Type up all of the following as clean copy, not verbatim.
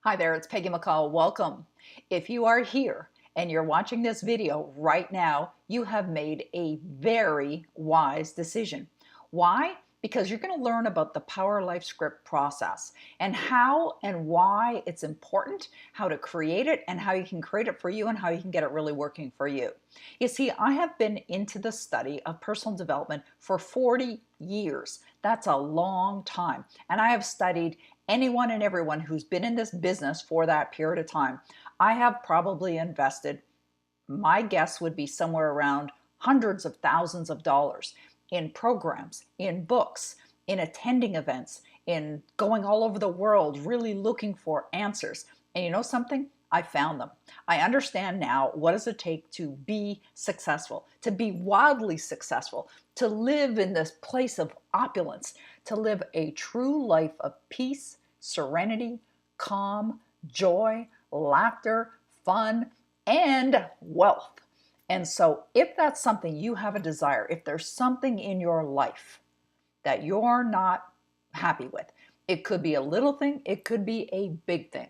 Hi there, it's Peggy McCall. Welcome. If you are here and you're watching this video right now, you have made a very wise decision. Why? Because you're going to learn about the Power Life Script process and how and why it's important, how to create it, and how you can create it for you and how you can get it really working for you. You see, I have been into the study of personal development for 40 years. That's a long time. And I have studied anyone and everyone who's been in this business for that period of time. I have probably invested, my guess would be somewhere around hundreds of thousands of dollars in programs, in books, in attending events, in going all over the world, really looking for answers. And you know something? I found them. I understand now what does it take to be successful, to be wildly successful, to live in this place of opulence, to live a true life of peace, serenity, calm, joy, laughter, fun, and wealth. And so if that's something you have a desire, if there's something in your life that you're not happy with, it could be a little thing, it could be a big thing.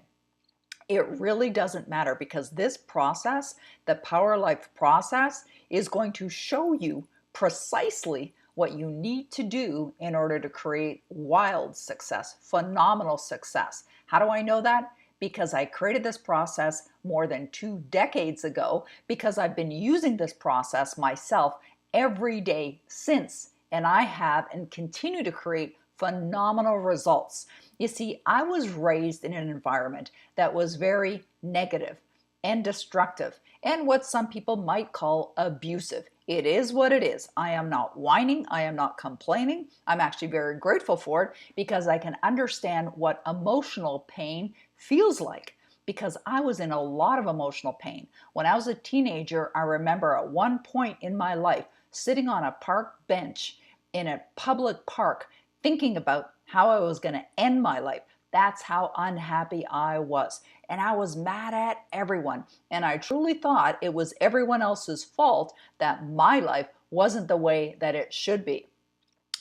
It really doesn't matter because this process, the Power Life process, is going to show you precisely what you need to do in order to create wild success, phenomenal success. How do I know that? Because I created this process more than 2 decades ago, because I've been using this process myself every day since, and I have and continue to create phenomenal results. You see, I was raised in an environment that was very negative and destructive and what some people might call abusive. It is what it is. I am not whining. I am not complaining. I'm actually very grateful for it because I can understand what emotional pain feels like, because I was in a lot of emotional pain. When I was a teenager, I remember at one point in my life sitting on a park bench in a public park thinking about how I was going to end my life. That's how unhappy I was. And I was mad at everyone. And I truly thought it was everyone else's fault that my life wasn't the way that it should be.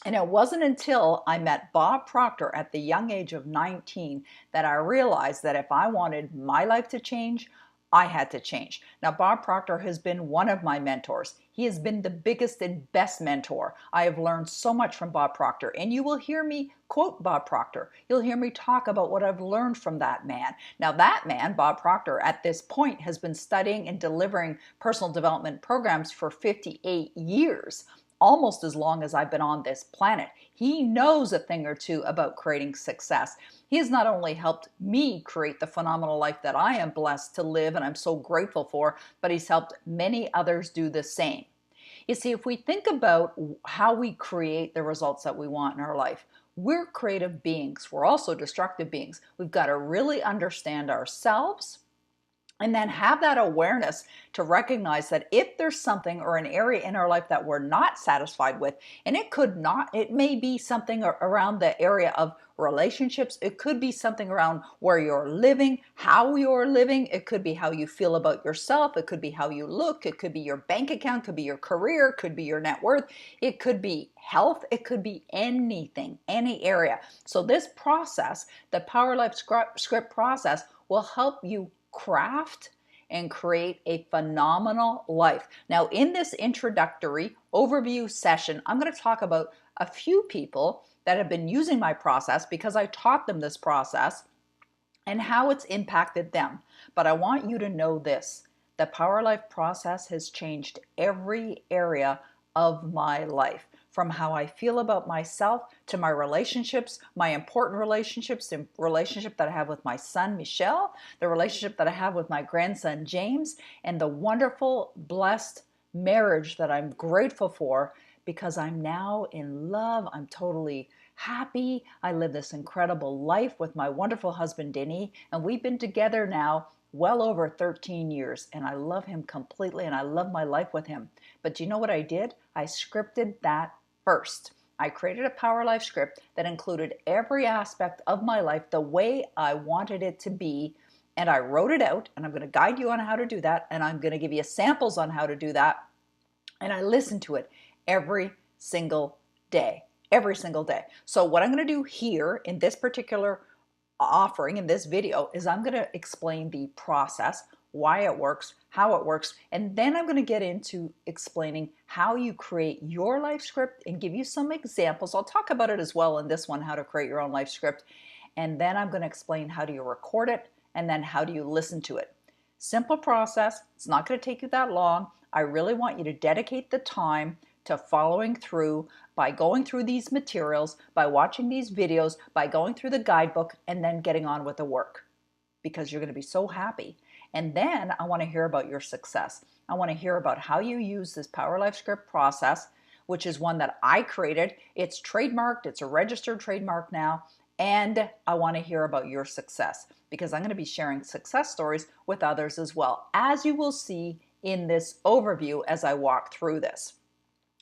And it wasn't until I met Bob Proctor at the young age of 19 that I realized that if I wanted my life to change, I had to change. Now, Bob Proctor has been one of my mentors. He has been the biggest and best mentor. I have learned so much from Bob Proctor, and you will hear me quote Bob Proctor. You'll hear me talk about what I've learned from that man. Now, that man, Bob Proctor, at this point has been studying and delivering personal development programs for 58 years. Almost as long as I've been on this planet. He knows a thing or two about creating success. He has not only helped me create the phenomenal life that I am blessed to live and I'm so grateful for, but he's helped many others do the same. You see, if we think about how we create the results that we want in our life, we're creative beings. We're also destructive beings. We've got to really understand ourselves, and then have that awareness to recognize that if there's something or an area in our life that we're not satisfied with, and it may be something around the area of relationships, it could be something around where you're living, how you're living, it could be how you feel about yourself, it could be how you look, it could be your bank account, it could be your career, it could be your net worth, it could be health, it could be anything, any area. So this process, the Power Life Script process, will help you craft and create a phenomenal life. Now, in this introductory overview session, I'm going to talk about a few people that have been using my process because I taught them this process and how it's impacted them. But I want you to know this: the Power Life process has changed every area of my life, from how I feel about myself to my relationships, my important relationships, the relationship that I have with my son, Michelle, the relationship that I have with my grandson, James, and the wonderful, blessed marriage that I'm grateful for because I'm now in love. I'm totally happy. I live this incredible life with my wonderful husband, Denny, and we've been together now well over 13 years, and I love him completely, and I love my life with him. But do you know what I did? I scripted that first. I created a Power Life script that included every aspect of my life the way I wanted it to be, and I wrote it out, and I'm going to guide you on how to do that, and I'm going to give you samples on how to do that, and I listened to it every single day. Every single day. So what I'm going to do here in this particular offering in this video is I'm going to explain the process, why it works, how it works, and then I'm going to get into explaining how you create your life script and give you some examples. I'll talk about it as well in this one, how to create your own life script. And then I'm going to explain how do you record it and then how do you listen to it. Simple process. It's not going to take you that long. I really want you to dedicate the time to following through by going through these materials, by watching these videos, by going through the guidebook, and then getting on with the work, because you're going to be so happy. And then I want to hear about your success. I want to hear about how you use this Power Life Script process, which is one that I created. It's trademarked. It's a registered trademark now. And I want to hear about your success, because I'm going to be sharing success stories with others as well, as you will see in this overview as I walk through this.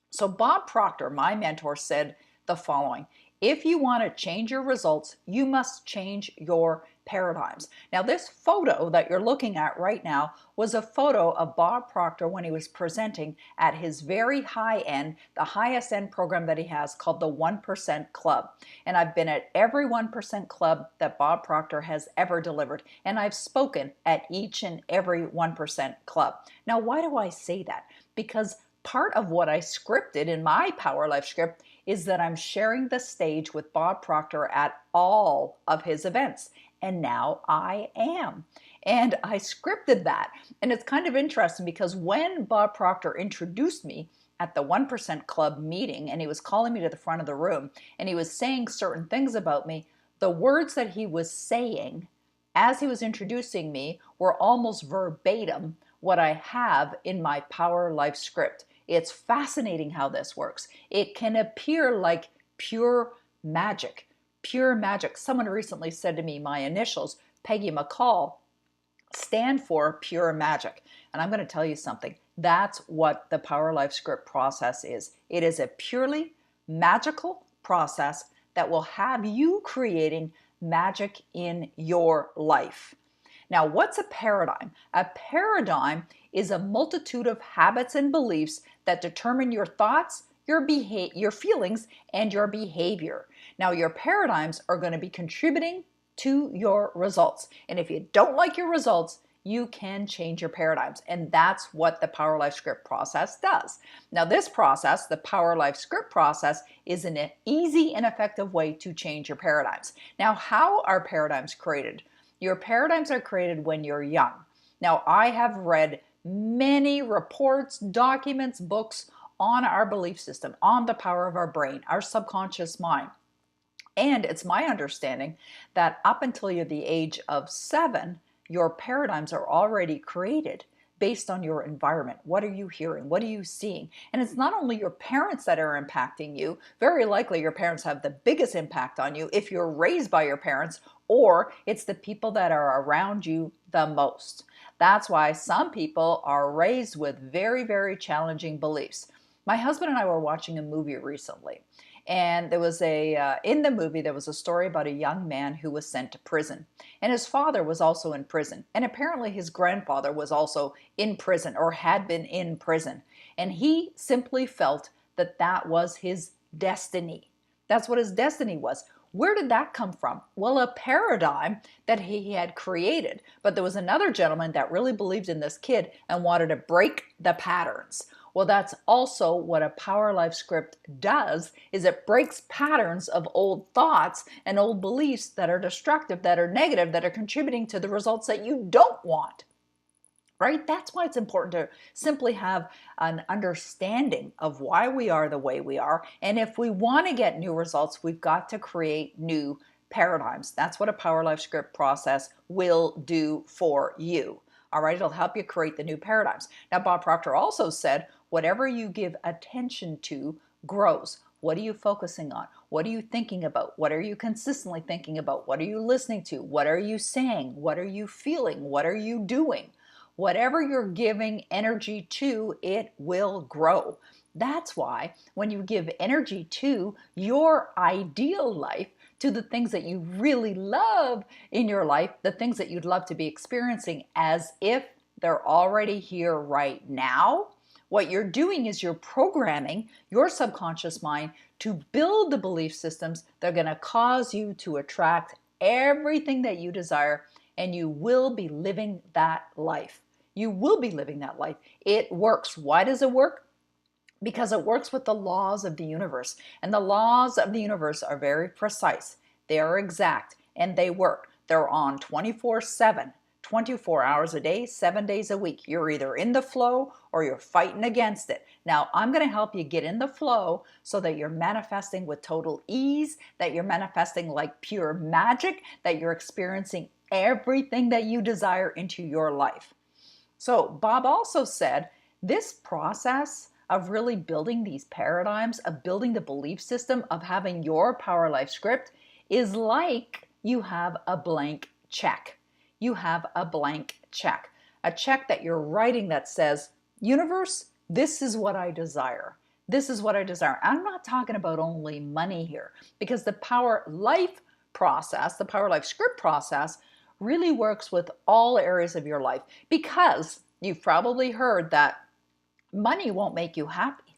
So Bob Proctor, my mentor, said the following: if you want to change your results, you must change your paradigms. Now, this photo that you're looking at right now was a photo of Bob Proctor when he was presenting at his very high end, the highest end program that he has, called the 1% Club. And I've been at every 1% Club that Bob Proctor has ever delivered. And I've spoken at each and every 1% Club. Now, why do I say that? Because part of what I scripted in my Power Life script is that I'm sharing the stage with Bob Proctor at all of his events. And now I am. And I scripted that. And it's kind of interesting because when Bob Proctor introduced me at the 1% Club meeting, and he was calling me to the front of the room, and he was saying certain things about me, the words that he was saying as he was introducing me were almost verbatim what I have in my Power Life script. It's fascinating how this works. It can appear like pure magic. Pure magic. Someone recently said to me, my initials, Peggy McCall, stand for pure magic. And I'm going to tell you something. That's what the Power Life script process is. It is a purely magical process that will have you creating magic in your life. Now, what's a paradigm? A paradigm is a multitude of habits and beliefs that determine your thoughts, your feelings, and your behavior. Now, your paradigms are going to be contributing to your results. And if you don't like your results, you can change your paradigms. And that's what the Power Life Script process does. Now, this process, the Power Life Script process, is an easy and effective way to change your paradigms. Now, how are paradigms created? Your paradigms are created when you're young. Now, I have read many reports, documents, books on our belief system, on the power of our brain, our subconscious mind. And it's my understanding that up until you're the age of 7, your paradigms are already created based on your environment. What are you hearing? What are you seeing? And it's not only your parents that are impacting you. Very likely your parents have the biggest impact on you if you're raised by your parents, or it's the people that are around you the most. That's why some people are raised with very, very challenging beliefs. My husband and I were watching a movie recently, and there was in the movie, there was a story about a young man who was sent to prison. And his father was also in prison. And apparently his grandfather was also in prison, or had been in prison. And he simply felt that that was his destiny. That's what his destiny was. Where did that come from? Well, a paradigm that he had created. But there was another gentleman that really believed in this kid and wanted to break the patterns. Well, that's also what a Power Life script does, is it breaks patterns of old thoughts and old beliefs that are destructive, that are negative, that are contributing to the results that you don't want. Right? That's why it's important to simply have an understanding of why we are the way we are. And if we want to get new results, we've got to create new paradigms. That's what a Power Life script process will do for you. All right, it'll help you create the new paradigms. Now, Bob Proctor also said, whatever you give attention to grows. What are you focusing on? What are you thinking about? What are you consistently thinking about? What are you listening to? What are you saying? What are you feeling? What are you doing? Whatever you're giving energy to, it will grow. That's why when you give energy to your ideal life, to the things that you really love in your life, the things that you'd love to be experiencing as if they're already here right now, what you're doing is you're programming your subconscious mind to build the belief systems that are going to cause you to attract everything that you desire, and you will be living that life. You will be living that life. It works. Why does it work? Because it works with the laws of the universe. And the laws of the universe are very precise. They are exact, and they work. They're on 24/7, 24 hours a day, 7 days a week. You're either in the flow or you're fighting against it. Now, I'm going to help you get in the flow so that you're manifesting with total ease, that you're manifesting like pure magic, that you're experiencing everything that you desire into your life. So Bob also said this process of really building these paradigms, of building the belief system, of having your power life script is like you have a blank check. You have a blank check, a check that you're writing that says, universe, this is what I desire. This is what I desire. I'm not talking about only money here, because the power life process, the power life script process, really works with all areas of your life, because you've probably heard that money won't make you happy.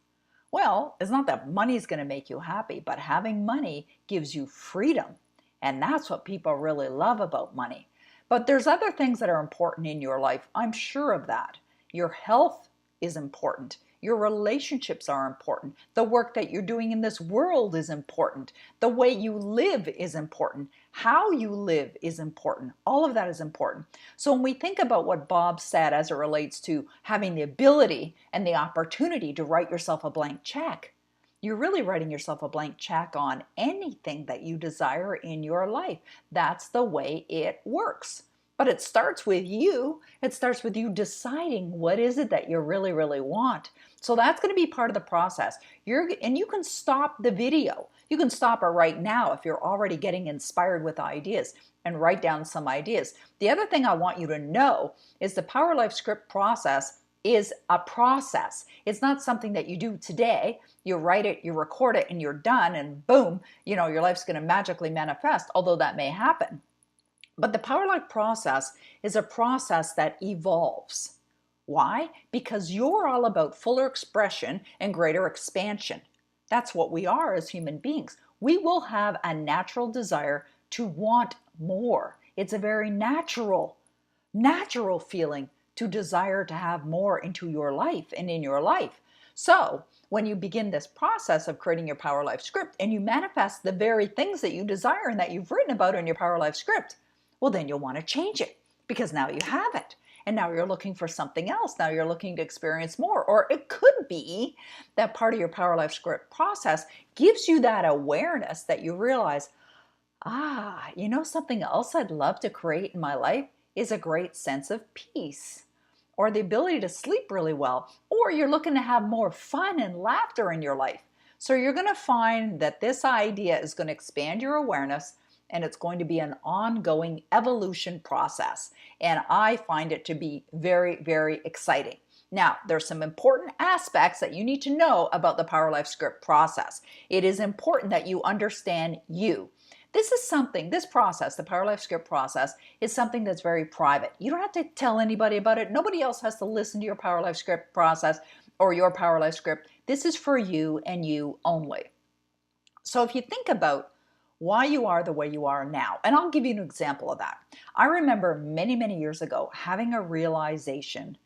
Well, it's not that money's going to make you happy, but having money gives you freedom. And that's what people really love about money. But there's other things that are important in your life. I'm sure of that. Your health is important. Your relationships are important. The work that you're doing in this world is important. The way you live is important. How you live is important. All of that is important. So when we think about what Bob said as it relates to having the ability and the opportunity to write yourself a blank check, you're really writing yourself a blank check on anything that you desire in your life. That's the way it works. But it starts with you. It starts with you deciding what is it that you really, really want. So that's going to be part of the process. And you can stop the video. You can stop it right now if you're already getting inspired with ideas, and write down some ideas. The other thing I want you to know is the Power Life Script process is a process. It's not something that you do today. You write it, you record it, and you're done, and boom, your life's going to magically manifest, although that may happen. But the Power Life process is a process that evolves. Why? Because you're all about fuller expression and greater expansion. That's what we are as human beings. We will have a natural desire to want more. It's a very natural feeling to desire to have more into your life and in your life. So when you begin this process of creating your Power Life script and you manifest the very things that you desire and that you've written about in your Power Life script, well, then you'll want to change it, because now you have it. And now you're looking for something else. Now you're looking to experience more. Or it could be that part of your Power Life script process gives you that awareness that you realize, something else I'd love to create in my life is a great sense of peace, or the ability to sleep really well, or you're looking to have more fun and laughter in your life. So you're going to find that this idea is going to expand your awareness, and it's going to be an ongoing evolution process. And I find it to be very, very exciting. Now, there's some important aspects that you need to know about the Power Life script process. It is important that you understand you. This process, the Power Life script process, is something that's very private. You don't have to tell anybody about it. Nobody else has to listen to your Power Life script process or your Power Life script. This is for you and you only. So if you think about why you are the way you are now, and I'll give you an example of that. I remember many, many years ago having a realization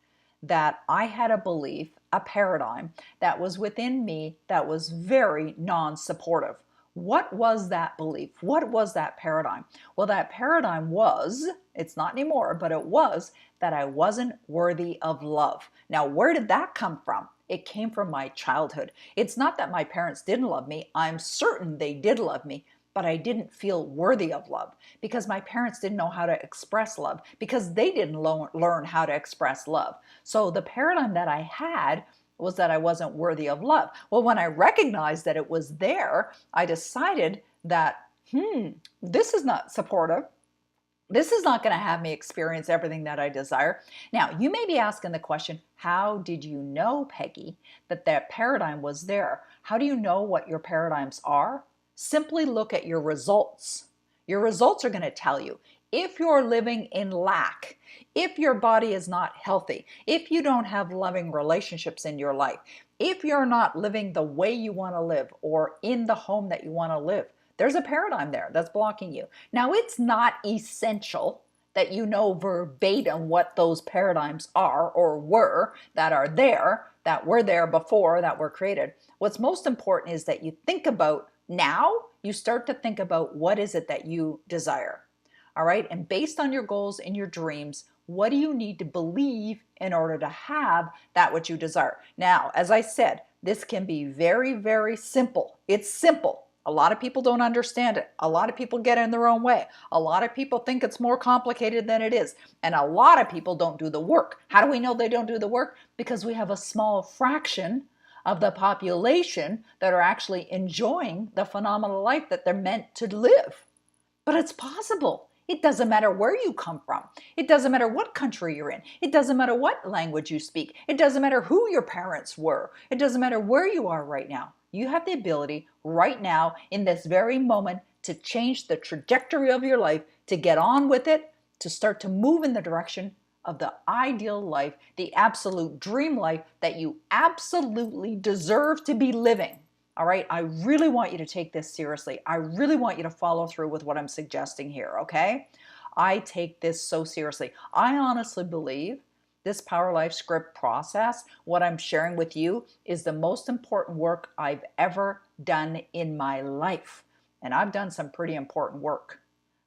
that I had a belief, a paradigm that was within me that was very non-supportive. What was that belief? What was that paradigm? Well, that paradigm was, it's not anymore, but it was that I wasn't worthy of love. Now, where did that come from? It came from my childhood. It's not that my parents didn't love me. I'm certain they did love me, but I didn't feel worthy of love because my parents didn't know how to express love, because they didn't learn how to express love. So the paradigm that I had was that I wasn't worthy of love. Well, when I recognized that it was there, I decided that, this is not supportive. This is not going to have me experience everything that I desire. Now, you may be asking the question, how did you know, Peggy, that that paradigm was there? How do you know what your paradigms are? Simply look at your results. Your results are going to tell you. If you're living in lack, if your body is not healthy, if you don't have loving relationships in your life, if you're not living the way you want to live or in the home that you want to live, There's a paradigm there that's blocking you. Now, it's not essential that you know verbatim what those paradigms are or were that are there, that were there before, that were created. What's most important is that you think about now, you start to think about what is it that you desire. All right. And based on your goals and your dreams, what do you need to believe in order to have that which you desire? Now, as I said, this can be very, very simple. It's simple. A lot of people don't understand it. A lot of people get in their own way. A lot of people think it's more complicated than it is. And a lot of people don't do the work. How do we know they don't do the work? Because we have a small fraction of the population that are actually enjoying the phenomenal life that they're meant to live. But it's possible. It doesn't matter where you come from. It doesn't matter what country you're in. It doesn't matter what language you speak. It doesn't matter who your parents were. It doesn't matter where you are right now. You have the ability right now in this very moment to change the trajectory of your life, to get on with it, to start to move in the direction of the ideal life, the absolute dream life that you absolutely deserve to be living. All right, I really want you to take this seriously. I really want you to follow through with what I'm suggesting here, okay? I take this so seriously. I honestly believe this Power Life script process, what I'm sharing with you, is the most important work I've ever done in my life. And I've done some pretty important work,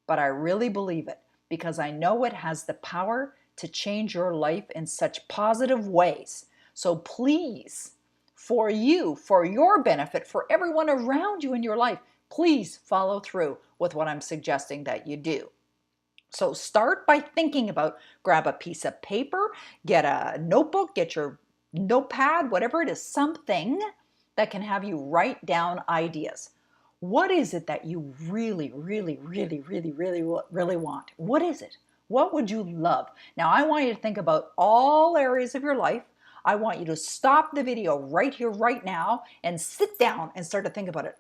but I really believe it because I know it has the power to change your life in such positive ways. So please, for you, for your benefit, for everyone around you in your life, please follow through with what I'm suggesting that you do. So start by thinking about, grab a piece of paper, get a notebook, get your notepad, whatever it is, something that can have you write down ideas. What is it that you really, really, really, really, really, really want? What is it? What would you love? Now, I want you to think about all areas of your life. I want you to stop the video right here, right now, and sit down and start to think about it.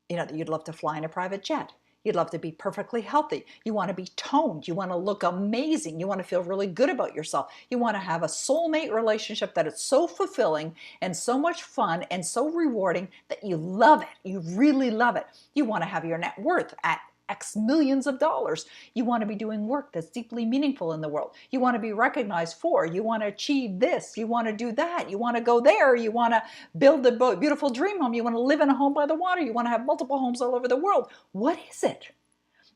You know, you'd love to fly in a private jet. You'd love to be perfectly healthy. You want to be toned. You want to look amazing. You want to feel really good about yourself. You want to have a soulmate relationship that is so fulfilling and so much fun and so rewarding that you love it. You really love it. You want to have your net worth at X millions of dollars. You want to be doing work that's deeply meaningful in the world. You want to be recognized for. You want to achieve this. You want to do that. You want to go there. You want to build a beautiful dream home. You want to live in a home by the water. You want to have multiple homes all over the world. What is it?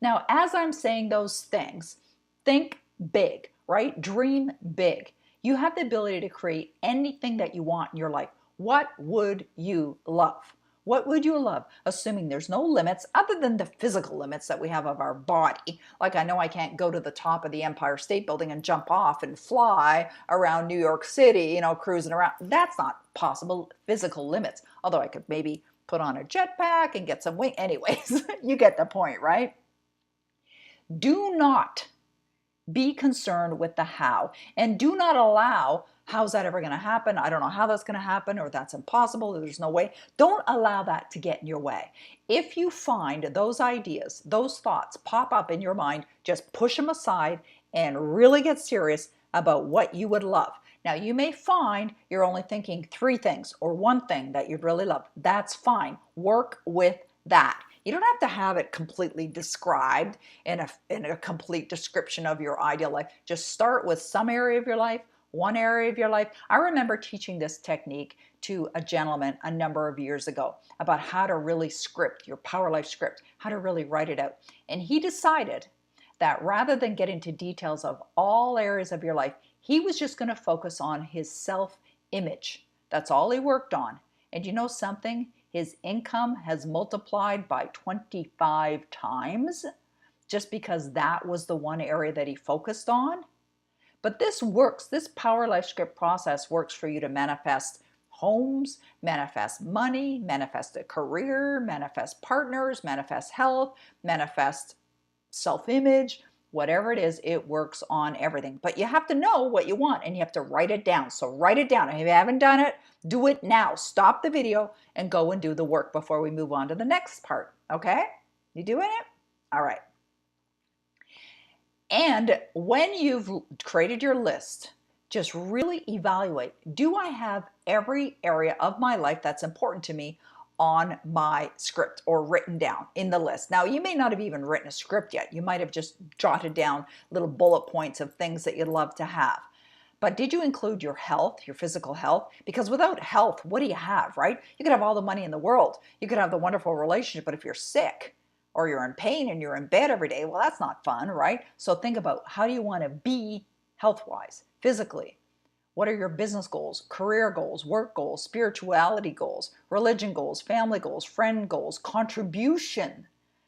Now, as I'm saying those things, think big, right? Dream big. You have the ability to create anything that you want in your life. What would you love? What would you love? Assuming there's no limits other than the physical limits that we have of our body. Like I know I can't go to the top of the Empire State Building and jump off and fly around New York City, you know, cruising around. That's not possible, physical limits. Although I could maybe put on a jetpack and get some wing. Anyways, you get the point, right? Do not be concerned with the how, and do not allow, how's that ever going to happen? I don't know how that's going to happen, or that's impossible, or there's no way. Don't allow that to get in your way. If you find those ideas, those thoughts pop up in your mind, just push them aside and really get serious about what you would love. Now, you may find you're only thinking 3 things or 1 thing that you'd really love. That's fine. Work with that. You don't have to have it completely described in a complete description of your ideal life. Just start with some area of your life, 1 area of your life. I remember teaching this technique to a gentleman a number of years ago about how to really script your Power Life script, how to really write it out. And he decided that rather than get into details of all areas of your life, he was just going to focus on his self-image. That's all he worked on. And you know something? His income has multiplied by 25 times just because that was the 1 area that he focused on. But this works. This Power Life script process works for you to manifest homes, manifest money, manifest a career, manifest partners, manifest health, manifest self-image, whatever it is, it works on everything. But you have to know what you want and you have to write it down. So write it down. If you haven't done it, do it now. Stop the video and go and do the work before we move on to the next part. Okay? You doing it? All right. And when you've created your list, just really evaluate, do I have every area of my life that's important to me on my script or written down in the list. Now, you may not have even written a script yet. You might have just jotted down little bullet points of things that you'd love to have. But did you include your health, your physical health? Because without health, what do you have, right? You could have all the money in the world. You could have the wonderful relationship, but if you're sick or you're in pain and you're in bed every day, well, that's not fun, right? So think about, how do you want to be health-wise, physically? What are your business goals, career goals, work goals, spirituality goals, religion goals, family goals, friend goals, contribution?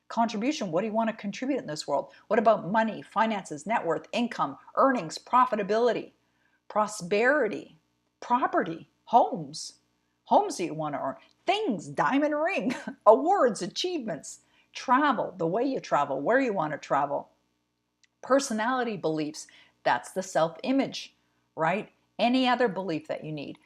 Contribution, what do you want to contribute in this world? What about money, finances, net worth, income, earnings, profitability, prosperity, property, homes that you want to earn, things, diamond ring, awards, achievements, travel, the way you travel, where you want to travel, personality beliefs, that's the self-image, right? Any other belief that you need.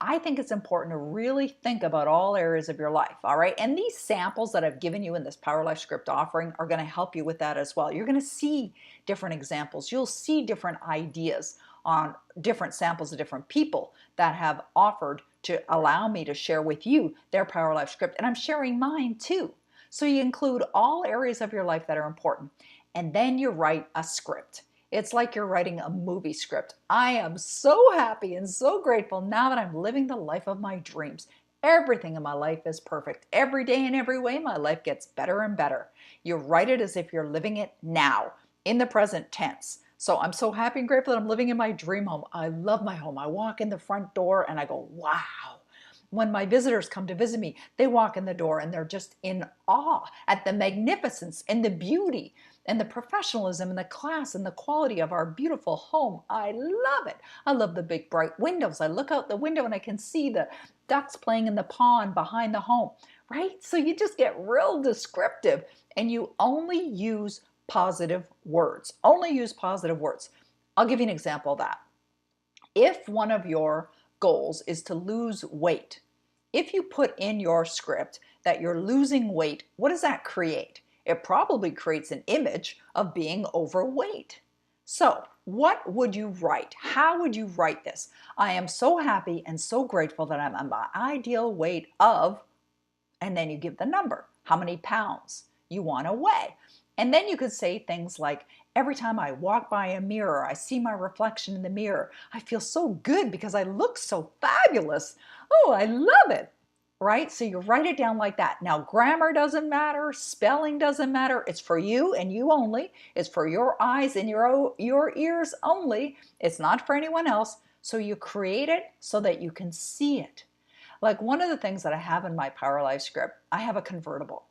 I think it's important to really think about all areas of your life, all right? And these samples that I've given you in this Power Life Script offering are going to help you with that as well. You're going to see different examples. You'll see different ideas on different samples of different people that have offered to allow me to share with you their Power Life Script. And I'm sharing mine too. So you include all areas of your life that are important. And then you write a script. It's like you're writing a movie script. I am so happy and so grateful now that I'm living the life of my dreams. Everything in my life is perfect. Every day in every way, my life gets better and better. You write it as if you're living it now, in the present tense. So I'm so happy and grateful that I'm living in my dream home. I love my home. I walk in the front door and I go, wow. When my visitors come to visit me, they walk in the door and they're just in awe at the magnificence and the beauty and the professionalism and the class and the quality of our beautiful home. I love it. I love the big bright windows. I look out the window and I can see the ducks playing in the pond behind the home, right? So you just get real descriptive and you only use positive words. Only use positive words. I'll give you an example of that. If one of your goals is to lose weight, if you put in your script that you're losing weight, what does that create? It probably creates an image of being overweight. So what would you write? How would you write this? I am so happy and so grateful that I'm at my ideal weight of, and then you give the number, how many pounds you want to weigh. And then you could say things like, every time I walk by a mirror, I see my reflection in the mirror, I feel so good because I look so fabulous. Oh, I love it. Right? So you write it down like that. Now, grammar doesn't matter. Spelling doesn't matter. It's for you and you only. It's for your eyes and your ears only. It's not for anyone else. So you create it so that you can see it. Like one of the things that I have in my Power Life script, I have a convertible.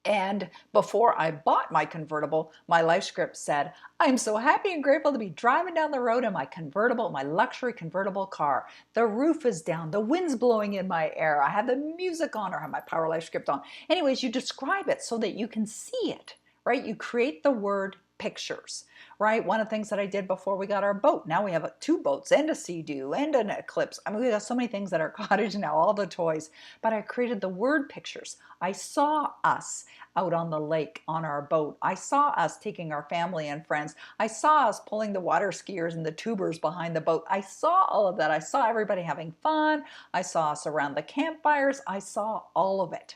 And before I bought my convertible, my life script said, I'm so happy and grateful to be driving down the road in my convertible, my luxury convertible car. The roof is down, the wind's blowing in my hair, I have the music on, or I have my Power Life script on. Anyways, you describe it so that you can see it, right? You create the word pictures, right? One of the things that I did before we got our boat, now we have 2 boats and a sea-doo and an eclipse. I mean, we got so many things at our cottage now, all the toys, but I created the word pictures. I saw us out on the lake on our boat. I saw us taking our family and friends. I saw us pulling the water skiers and the tubers behind the boat. I saw all of that. I saw everybody having fun. I saw us around the campfires. I saw all of it,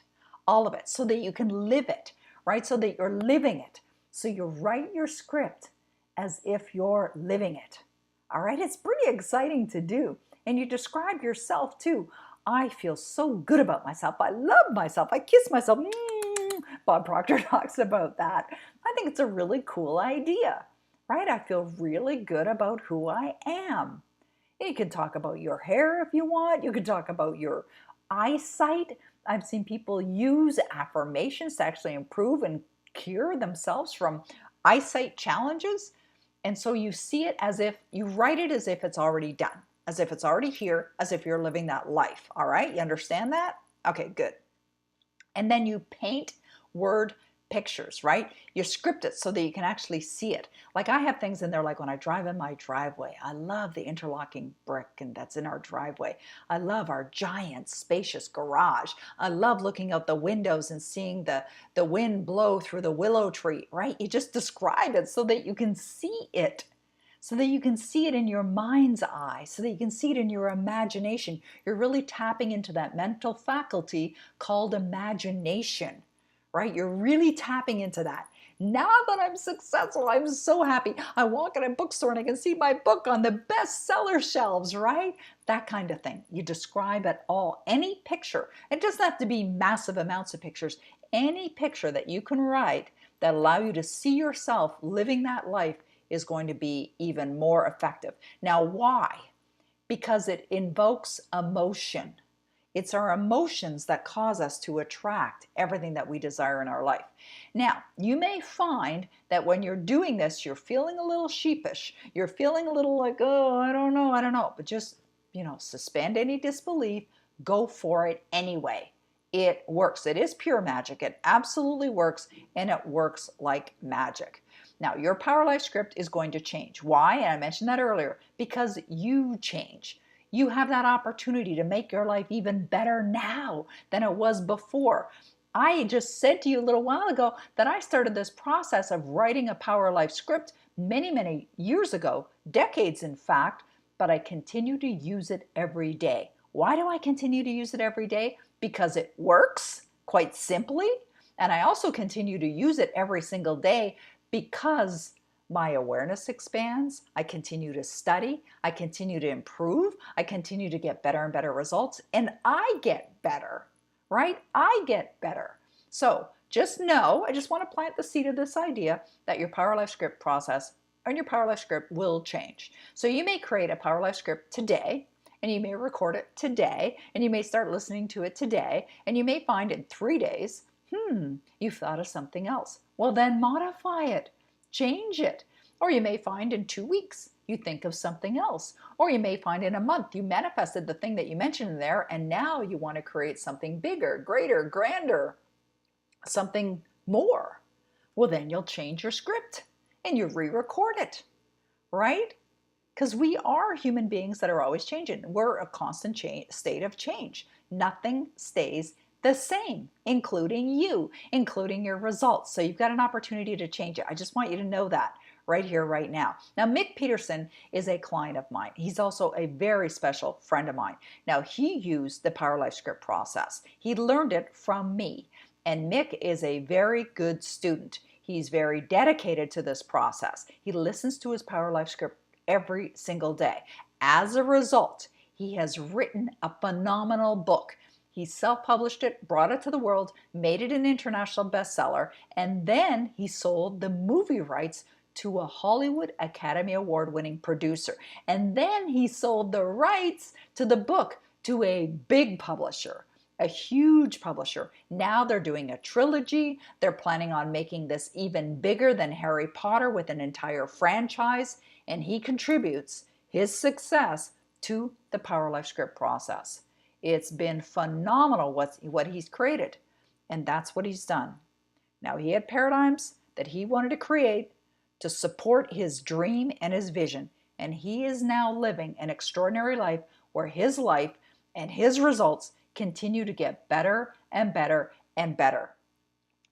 so that you can live it, right? So that you're living it. So you write your script as if you're living it. All right, it's pretty exciting to do. And you describe yourself too. I feel so good about myself. I love myself. I kiss myself. Bob Proctor talks about that. I think it's a really cool idea, right? I feel really good about who I am. You can talk about your hair if you want. You can talk about your eyesight. I've seen people use affirmations to actually improve and cure themselves from eyesight challenges. And so you see it as if, you write it as if it's already done, as if it's already here, as if you're living that life. All right, you understand that? Okay, good. And then you paint word pictures, right? You script it so that you can actually see it. Like I have things in there like when I drive in my driveway, I love the interlocking brick and that's in our driveway. I love our giant spacious garage. I love looking out the windows and seeing the wind blow through the willow tree, right? You just describe it so that you can see it. so that you can see it in your mind's eye, so that you can see it in your imagination. You're really tapping into that mental faculty called imagination, right? You're really tapping into that. Now that I'm successful, I'm so happy. I walk in a bookstore and I can see my book on the bestseller shelves, right? That kind of thing. You describe it all. Any picture. It doesn't have to be massive amounts of pictures. Any picture that you can write that allow you to see yourself living that life is going to be even more effective. Now, why? Because it invokes emotion. It's our emotions that cause us to attract everything that we desire in our life. Now, you may find that when you're doing this, you're feeling a little sheepish. You're feeling a little like, oh, I don't know. But just, suspend any disbelief. Go for it anyway. It works. It is pure magic. It absolutely works, and it works like magic. Now, your Power Life script is going to change. Why? And I mentioned that earlier. Because you change. You have that opportunity to make your life even better now than it was before. I just said to you a little while ago that I started this process of writing a Power Life script many, many years ago, decades in fact, but I continue to use it every day. Why do I continue to use it every day? Because it works, quite simply, and I also continue to use it every single day because my awareness expands, I continue to study, I continue to improve, I continue to get better and better results, and I get better, right? I get better. So just know, I just want to plant the seed of this idea that your Power Life script process and your Power Life script will change. So you may create a Power Life script today, and you may record it today, and you may start listening to it today, and you may find in 3 days, you've thought of something else. Well, then modify it. Change it. Or you may find in 2 weeks you think of something else. Or you may find in a month you manifested the thing that you mentioned in there, and now you want to create something bigger, greater, grander, something more. Well, then you'll change your script and you re-record it, right? Because we are human beings that are always changing. We're a constant state of change. Nothing stays the same, including you, including your results. So you've got an opportunity to change it. I just want you to know that right here, right now. Now, Mick Peterson is a client of mine. He's also a very special friend of mine. Now, he used the Power Life script process. He learned it from me. And Mick is a very good student. He's very dedicated to this process. He listens to his Power Life script every single day. As a result, he has written a phenomenal book. He self-published it, brought it to the world, made it an international bestseller, and then he sold the movie rights to a Hollywood Academy Award-winning producer. And then he sold the rights to the book to a big publisher, a huge publisher. Now they're doing a trilogy. They're planning on making this even bigger than Harry Potter with an entire franchise, and he contributes his success to the Power Life script process. It's been phenomenal what he's created, and that's what he's done. Now, he had paradigms that he wanted to create to support his dream and his vision, and he is now living an extraordinary life where his life and his results continue to get better and better and better.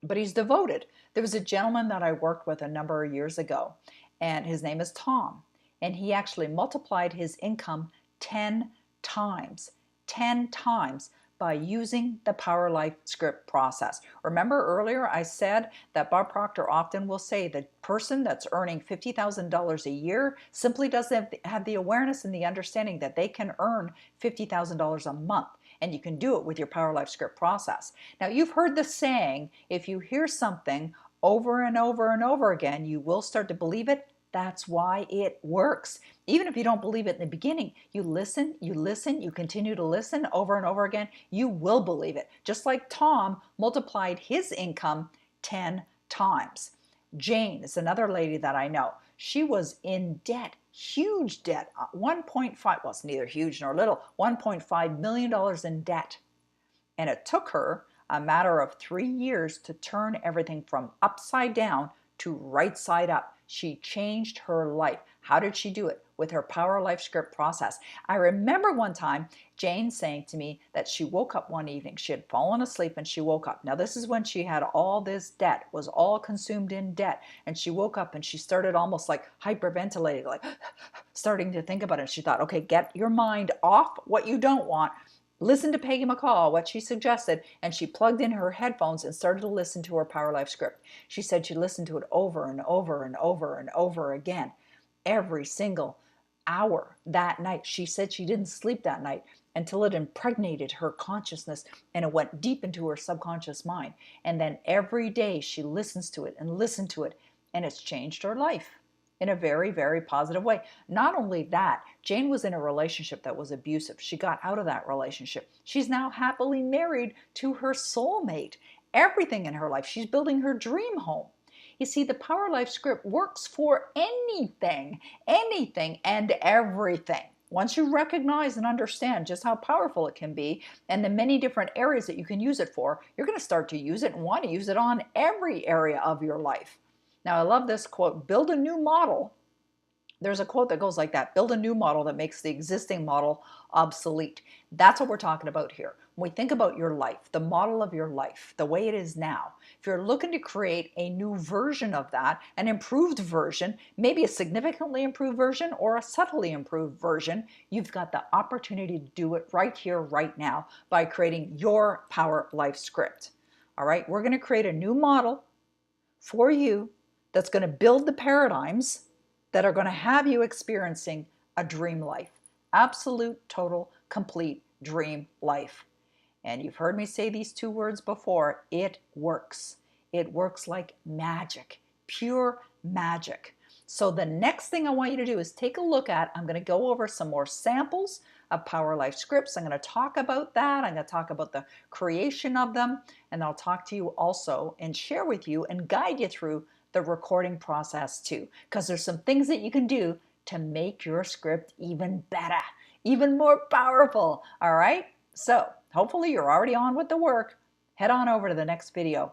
But he's devoted. There was a gentleman that I worked with a number of years ago, and his name is Tom, and he actually multiplied his income 10 times. 10 times by using the Power Life script process. Remember earlier I said that Bob Proctor often will say the person that's earning $50,000 a year simply doesn't have the awareness and the understanding that they can earn $50,000 a month. And you can do it with your Power Life script process. Now, you've heard the saying, if you hear something over and over and over again, you will start to believe it. That's why it works. Even if you don't believe it in the beginning, you listen, you continue to listen over and over again, you will believe it. Just like Tom multiplied his income 10 times. Jane is another lady that I know. She was in debt, huge debt, 1.5, well, it's neither huge nor little, $1.5 million in debt. And it took her a matter of 3 years to turn everything from upside down to right side up. She changed her life. How did she do it? With her Power Life Script process. I remember one time Jane saying to me that she woke up one evening. She had fallen asleep and she woke up. Now this is when she had all this debt, was all consumed in debt. And she woke up and she started almost like hyperventilating, like starting to think about it. She thought, okay, get your mind off what you don't want. Listen to Peggy McCall, what she suggested, and she plugged in her headphones and started to listen to her Power Life Script. She said she listened to it over and over and over and over again, every single hour that night. She said she didn't sleep that night until it impregnated her consciousness and it went deep into her subconscious mind. And then every day she listens to it and listened to it, and it's changed her life in a very, very positive way. Not only that, Jane was in a relationship that was abusive. She got out of that relationship. She's now happily married to her soulmate. Everything in her life. She's building her dream home. You see, the Power Life Script works for anything and everything. Once you recognize and understand just how powerful it can be and the many different areas that you can use it for, you're going to start to use it and want to use it on every area of your life. Now, I love this quote, build a new model. There's a quote that goes like that, build a new model that makes the existing model obsolete. That's what we're talking about here. When we think about your life, the model of your life, the way it is now, if you're looking to create a new version of that, an improved version, maybe a significantly improved version or a subtly improved version, you've got the opportunity to do it right here, right now, by creating your Power Life Script. All right, we're going to create a new model for you that's going to build the paradigms that are going to have you experiencing a dream life. Absolute, total, complete dream life. And you've heard me say these two words before. It works. It works like magic, pure magic. So the next thing I want you to do is take a look at, I'm going to go over some more samples of Power Life Scripts. I'm going to talk about that. I'm going to talk about the creation of them. And I'll talk to you also and share with you and guide you through the recording process too, because there's some things that you can do to make your script even better, even more powerful. All right, so hopefully you're already on with the work. Head on over to the next video.